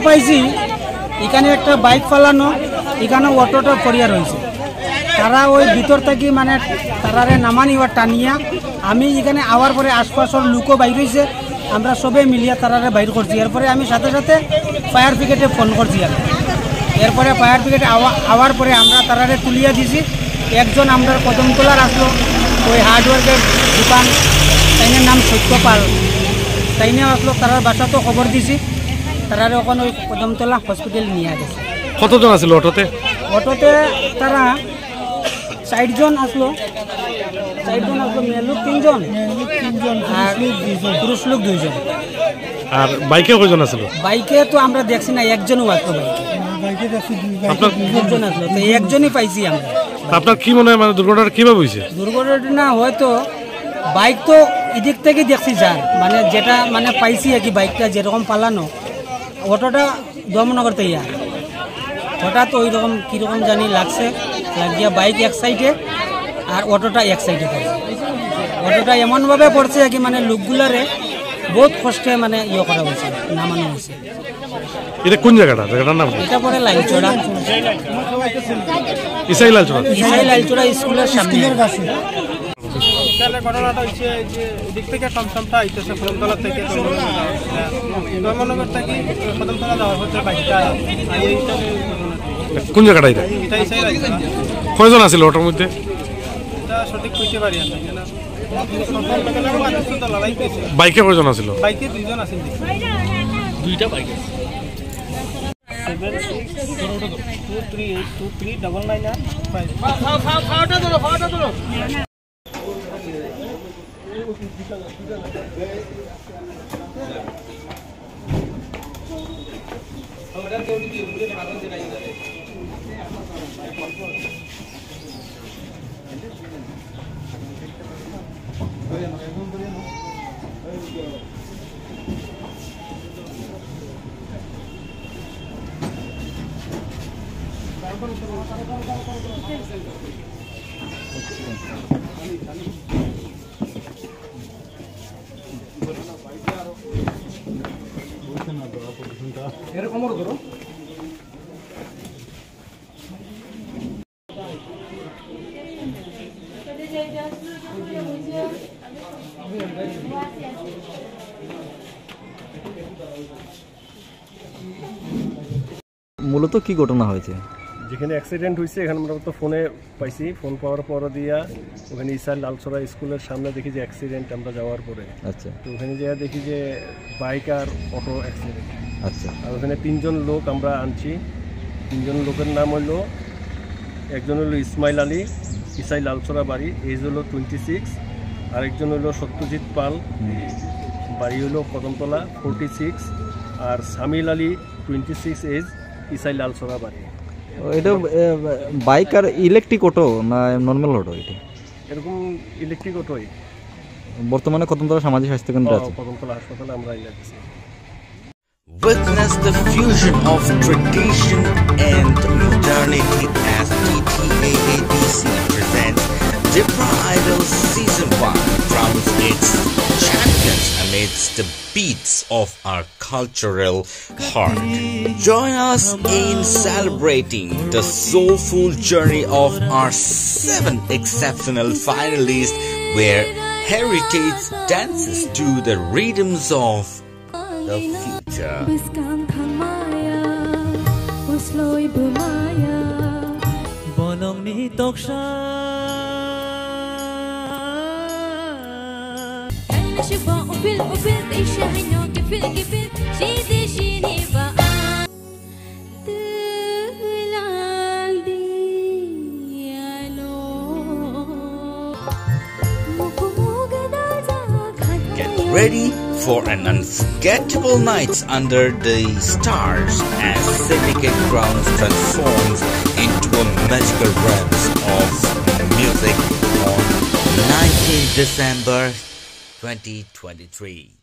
পাইছি এখানে একটা বাইক ফালানো, এখানে অটোটা পড়িয়া রয়েছে। তারা ওই ভিতর থেকে মানে তারারে নামানি বা টানিয়া আমি এখানে আওয়ার পরে আশপাশের লুকও বাইর হয়েছে, আমরা সবে মিলিয়া তারারে বাইর করছি। এরপরে আমি সাথে সাথে ফায়ার ব্রিগেডে ফোন করছি। এরপরে ফায়ার ব্রিগেড আওয়ার পরে আমরা তারারে তুলিয়া দিছি। একজন আমরা কদমতলার আসলো, ওই হার্ডওয়ার্কের দোকান, তাইনের নাম সত্যপাল, তাইনে আসলো। তারার বাসা তো খবর দিছি, তারারে ওখানে ওই কদমতলা হসপিটাল নিয়ে গেছে। কতজন আসলো অটোতে? অটোতে তারা 60 জন আসলো, 60 জন আসলো, মেয়ে লোক 3 জন, আর পুরুষ লোক 2 জন। আর বাইকে কয়জন আসলো? বাইকে তো আমরা দেখছি না, একজনও আসলো। বাইকে দেখছি 2 জন আসলো, তো একজনই পাইছি আমরা। আপনার কি মনে হয় মানে দুর্ঘটনাটা কিভাবে হয়েছে? দুর্ঘটনা হয়তো বাইক তো এদিক থেকে দেখছি যার মানে যেটা মানে পাইছি আর কি, বাইকটা যেরকম পালানো, অটোটা দমনগর থেকে হঠাৎ ওই রকম কীরকম জানি লাগছে, লাগিয়া বাইক এক সাইডে আর অটোটা এক সাইডে পড়ছে। অটোটা এমনভাবে পড়ছে আর কি মানে লোকগুলারে বহুত কষ্টে মানে ইয়ে করা হয়েছে, নামানো হয়েছে। এটা কোন জায়গাটা? জায়গাটার নাম? এটা পরে লাইলচড়া, ইসাই লাইলচড়া, ইসাই লাইলচড়া স্কুলের সামনে। ঘটনাটা হচ্ছে যে দিক থেকে টমটমটা আইতেছে কদমতলা থেকে, দমনগর থেকে কদমতলা যাওয়ার হচ্ছে বাইকটা। কোন জায়গাটা এটা? এটা ইসাই লাইলচড়া। কয়জন আছিল ওটার মধ্যে? এটা সঠিক কইতে পারি না। বাইকে কয়জন আছিল? বাইকে 2 জন আছেন, 2টা বাইক। 7623239995। এরকম করো। মূলত কি ঘটনা হয়েছে? যেখানে অ্যাক্সিডেন্ট হয়েছে এখানে আমরা তো ফোনে পাইছি, ফোন পাওয়ার পর দিয়া ওখানে ইসার লালছড়া স্কুলের সামনে দেখি যে অ্যাক্সিডেন্ট আমরা যাওয়ার পরে। আচ্ছা তো ওখানে যেয়ে দেখি যে বাইক আর অটো অ্যাক্সিডেন্ট। আচ্ছা আর ওখানে 3 জন লোক আমরা আনছি। 3 জন লোকের নাম হলো, একজন হলো ইসমাইল আলী, ইসাই লালছড়া বাড়ি, এজ হলো 26। আরেকজন হলো সত্যজিৎ পাল, বাড়ি হলো কদমতলা 46। আর সামিল আলী 26 এজ, ইসাই লালছড়া বাড়ি। এটা বাইক আর ইলেকট্রিক অটো না নর্মাল অটো? এটা এরকম ইলেকট্রিক অটোই বর্তমানে কদমতলা সামাজিক স্বাস্থ্য কেন্দ্রে আছে। কদমতলা হাসপাতালে আমরা ইলাকাছি। Witness the fusion of tradition and modernity as TTAADC presents Dipra Idol Season 1 crowns its champions amidst the beats of our cultural heart. Join us in celebrating the soulful journey of our 7 exceptional finalists, where heritage dances to the rhythms of the future. Get ready for an unforgettable night under the stars as Syndicate Grounds transforms into a magical realm of music on 19 December 2023.